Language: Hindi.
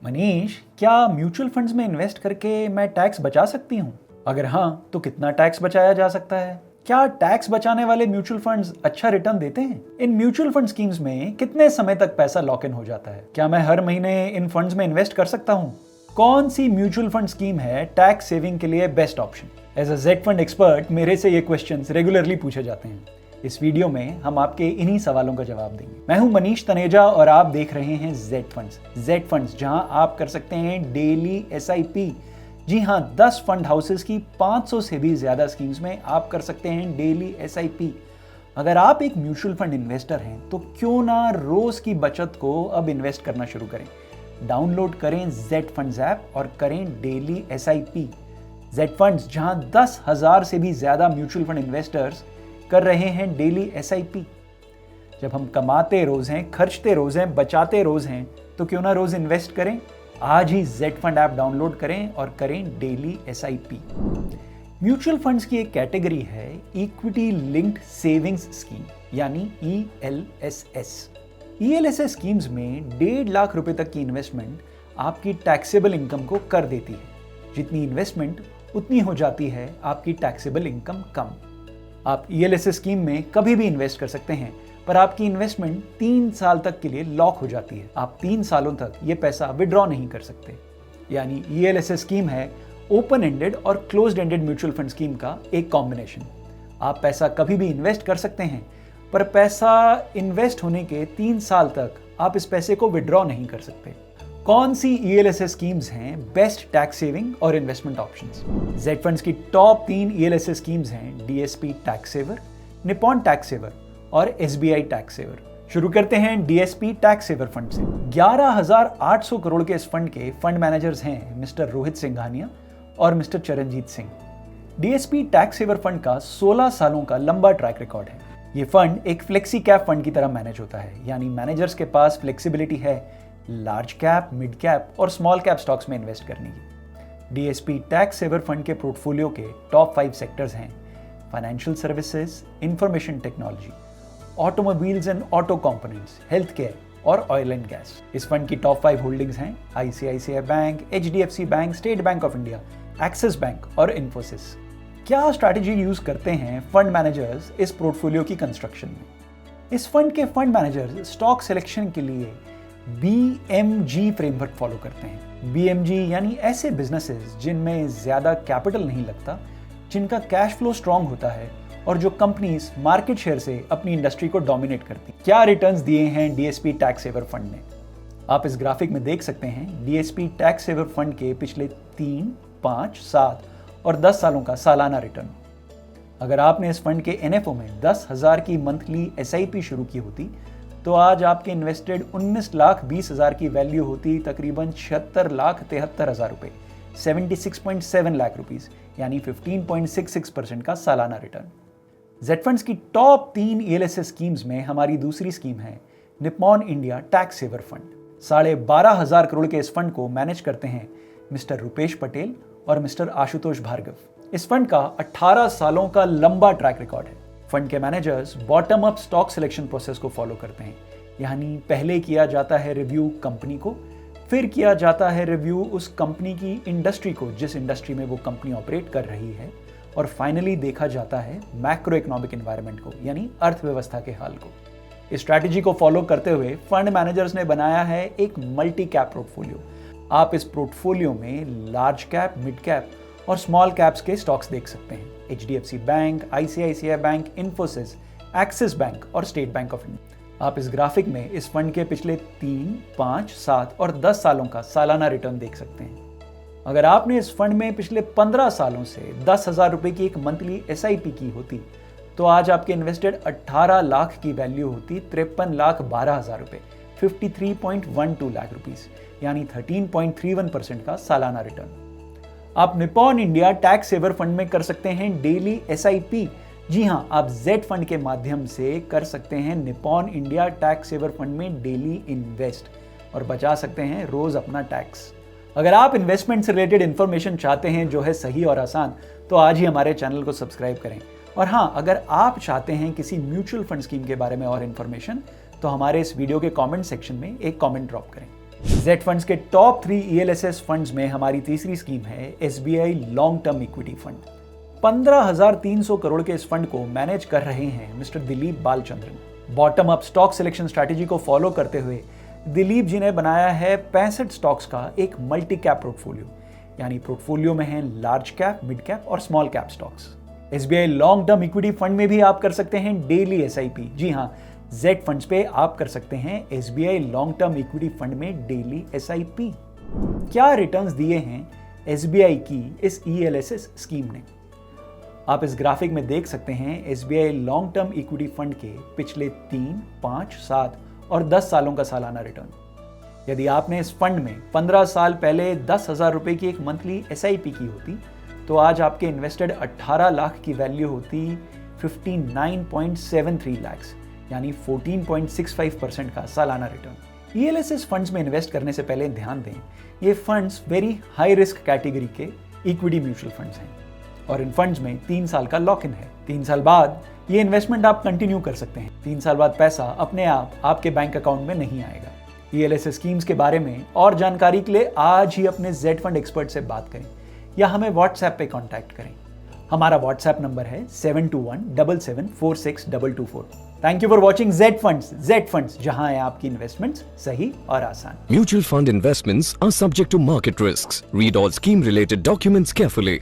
मनीष, क्या म्यूचुअल फंड्स में इन्वेस्ट करके मैं टैक्स बचा सकती हूँ? अगर हाँ, तो कितना टैक्स बचाया जा सकता है? क्या टैक्स बचाने वाले म्यूचुअल फंड्स अच्छा रिटर्न देते हैं? इन म्यूचुअल फंड स्कीम्स में कितने समय तक पैसा लॉक इन हो जाता है? क्या मैं हर महीने इन फंड्स में इन्वेस्ट कर सकता हूँ? कौन सी म्यूचुअल फंड स्कीम है टैक्स सेविंग के लिए best option? As a Z fund expert मेरे से ये क्वेश्चंस रेगुलरली पूछे जाते हैं। इस वीडियो में हम आपके इन्हीं सवालों का जवाब देंगे। मैं हूं मनीष तनेजा और आप देख रहे हैं जेड फंड्स। जेड फंड्स, जहां आप कर सकते हैं डेली एसआईपी। जी हां, 10 फंड हाउसेस की 500 से भी ज्यादा स्कीम्स में आप कर सकते हैं डेली एसआईपी। अगर आप एक म्यूचुअल फंड इन्वेस्टर हैं तो क्यों ना रोज की बचत को अब इन्वेस्ट करना शुरू करें। डाउनलोड करें जेड फंड्स ऐप और करें डेली एसआईपी। जेड फंड्स, जहां 10,000 से भी ज्यादा म्यूचुअल फंड इन्वेस्टर्स कर रहे हैं डेली एसआईपी। जब हम कमाते रोज हैं, खर्चते रोज हैं, बचाते रोज हैं, तो क्यों ना रोज इन्वेस्ट करें। आज ही जेड फंड ऐप डाउनलोड करें और करें डेली एसआईपी। म्यूचुअल फंड्स की एक कैटेगरी है इक्विटी लिंक्ड सेविंग्स स्कीम, यानी ईएलएसएस। ईएलएसएस स्कीम्स में 1.5 लाख रुपए तक की इन्वेस्टमेंट आपकी टैक्सेबल इनकम को कर देती है। जितनी इन्वेस्टमेंट उतनी हो जाती है आपकी टैक्सेबल इनकम कम। आप ईएलएसएस स्कीम में कभी भी इन्वेस्ट कर सकते हैं, पर आपकी इन्वेस्टमेंट 3 साल तक के लिए लॉक हो जाती है। आप 3 सालों तक ये पैसा विड्रॉ नहीं कर सकते। यानी ईएलएसएस स्कीम है ओपन एंडेड और closed ended mutual fund scheme का एक कॉम्बिनेशन। आप पैसा कभी भी इन्वेस्ट कर सकते हैं, पर पैसा इन्वेस्ट होने के 3 साल तक आप इस पैसे को विड्रॉ नहीं कर सकते। कौन सी ईएलएसएस स्कीम्स हैं बेस्ट टैक्स सेविंग और इन्वेस्टमेंट ऑप्शंस? जेड फंड्स की टॉप 3 ईएलएसएस स्कीम्स हैं DSP tax saver, Nippon tax saver और एसबीआई टैक्स सेवर। शुरू करते हैं डीएसपी टैक्स सेवर फंड से। 11,800 करोड़ के इस फंड के फंड मैनेजर्स हैं मिस्टर रोहित सिंघानिया और mister Charanjeet Singh. DSP tax saver fund का 16 सालों का लंबा ट्रैक रिकॉर्ड है। ये फंड एक फ्लेक्सी कैप फंड की तरह मैनेज होता है, यानी मैनेजर्स के पास फ्लेक्सिबिलिटी है लार्ज कैप, मिड कैप और स्मॉल कैप स्टॉक्स में इन्वेस्ट करने की। डीएसपी टैक्स सेवर फंड के पोर्टफोलियो के टॉप 5 सेक्टर्स हैं financial services, information technology, automobiles and auto components, health care और ऑयल एंड गैस। इस फंड की टॉप 5 होल्डिंग्स हैं ICICI bank, HDFC bank, state bank of India, axis bank और इन्फोसिस। क्या स्ट्रैटेजी यूज करते हैं फंड मैनेजर्स इस पोर्टफोलियो की कंस्ट्रक्शन में? इस फंड के फंड मैनेजर्स स्टॉक सिलेक्शन के लिए BMG फ्रेमवर्क फॉलो करते हैं। BMG यानी ऐसे बिजनेसेस जिनमें ज्यादा कैपिटल नहीं लगता, जिनका कैश फ्लो स्ट्रांग होता है और जो कंपनीज मार्केट शेयर से अपनी इंडस्ट्री को डोमिनेट करती। क्या रिटर्न्स दिए हैं डीएसपी टैक्स सेवर फंड ने? आप इस ग्राफिक में देख सकते हैं डीएसपी टैक्स सेवर फंड के पिछले 3, 5, 7 और 10 सालों का सालाना रिटर्न। अगर आपने इस फंड के एनएफओ में 10,000 की मंथली एसआईपी शुरू की होती तो आज आपके इन्वेस्टेड 19,20,000 की वैल्यू होती तकरीबन 76,73,000 रुपए, 76.7 लाख रुपीस, यानी 15.66% का सालाना रिटर्न। जेड फंड्स की टॉप 3 ईएलएसएस स्कीम्स में हमारी दूसरी स्कीम है Nippon India tax saver fund. 12,500 crore के इस फंड को मैनेज करते हैं मिस्टर रुपेश पटेल और मिस्टर आशुतोष भार्गव। इस फंड का 18 सालों का लंबा ट्रैक रिकॉर्ड है। फंड के managers bottom up stock selection process को फॉलो करते हैं, यानी पहले किया जाता है रिव्यू कंपनी को, फिर किया जाता है रिव्यू उस कंपनी की इंडस्ट्री को जिस इंडस्ट्री में वो कंपनी ऑपरेट कर रही है, और फाइनली देखा जाता है मैक्रो इकोनॉमिक एनवायरनमेंट को, यानी अर्थव्यवस्था के हाल को। इस स्ट्रैटेजी को फॉलो करते हुए फंड मैनेजर्स ने बनाया है एक मल्टी कैप पोर्टफोलियो। आप इस पोर्टफोलियो में लार्ज कैप, मिड कैप और स्मॉल कैप्स के स्टॉक्स देख सकते हैं HDFC bank, ICICI bank, Infosys, axis bank और स्टेट बैंक ऑफ इंडिया। आप इस ग्राफिक में इस फंड के पिछले 3, 5, 7 और 10 सालों का सालाना रिटर्न देख सकते हैं। अगर आपने इस फंड में पिछले 15 सालों से 10,000 रुपए की एक मंथली एसआईपी की होती तो आज आपके इन्वेस्टेड 18 लाख की वैल्यू होती 53,12,000 रुपए, 53.12 लाख रुपीस, यानी 13.31% का सालाना रिटर्न। आप Nippon India tax saver fund में कर सकते हैं डेली एसआईपी। जी हां, आप जेड फंड के माध्यम से कर सकते हैं Nippon India tax saver fund में डेली इन्वेस्ट और बचा सकते हैं रोज अपना टैक्स। अगर आप इन्वेस्टमेंट से रिलेटेड इंफॉर्मेशन चाहते हैं जो है सही और आसान, तो आज ही हमारे चैनल को सब्सक्राइब करें। और हाँ, अगर आप चाहते हैं किसी म्यूचुअल फंड स्कीम के बारे में और इन्फॉर्मेशन, तो हमारे इस वीडियो के कमेंट सेक्शन में एक कमेंट ड्रॉप करें। जेड फंड्स के टॉप 3 ELSS फंड्स में हमारी तीसरी स्कीम है SBI long term equity fund. 15,300 crore के इस फंड को मैनेज कर रहे हैं mister Dilip Balachandran. Bottom up stock selection strategy को फॉलो करते हुए दिलीप जी ने बनाया है 65 स्टॉक्स का एक मल्टी कैप पोर्टफोलियो, यानी पोर्टफोलियो में है लार्ज कैप, मिड कैप और small cap stocks. SBI long term equity fund में भी आप कर सकते हैं डेली SIP। जी हाँ, जेड फंड्स पे आप कर सकते हैं SBI long term equity fund में डेली SIP। क्या रिटर्न्स दिए हैं SBI की इस ELSS स्कीम ने? आप इस ग्राफिक में देख सकते हैं SBI long term equity fund के पिछले 3, 5, 7 और 10 सालों का सालाना रिटर्न। यदि आपने इस फंड में 15 साल पहले 10,000 रुपए की एक मंथली SIP की होती तो आज आपके इन्वेस्टेड 18 लाख की वैल्यू होती 59.73 लाख, यानी 14.65% का सालाना रिटर्न। ELSS फंड्स में इन्वेस्ट करने से पहले ध्यान दें, ये funds very high risk category के इक्विटी म्यूचुअल फंड्स हैं और इन फंड्स में 3 साल का लॉक इन है। 3 साल बाद ये इन्वेस्टमेंट आप कंटिन्यू कर सकते हैं। 3 साल बाद पैसा अपने आप आपके बैंक अकाउंट में नहीं आएगा। ELSS स्कीम्स के बारे में और जानकारी के लिए आज ही अपने जेड फंड एक्सपर्ट से बात करें या हमें व्हाट्सएप पे कांटेक्ट करें। हमारा व्हाट्सएप नंबर है 7217746224। Thank you for watching Z funds, जहां है आपकी इन्वेस्टमेंट्स सही और आसान। Mutual fund investments are subject to market risks. Read all scheme related documents carefully.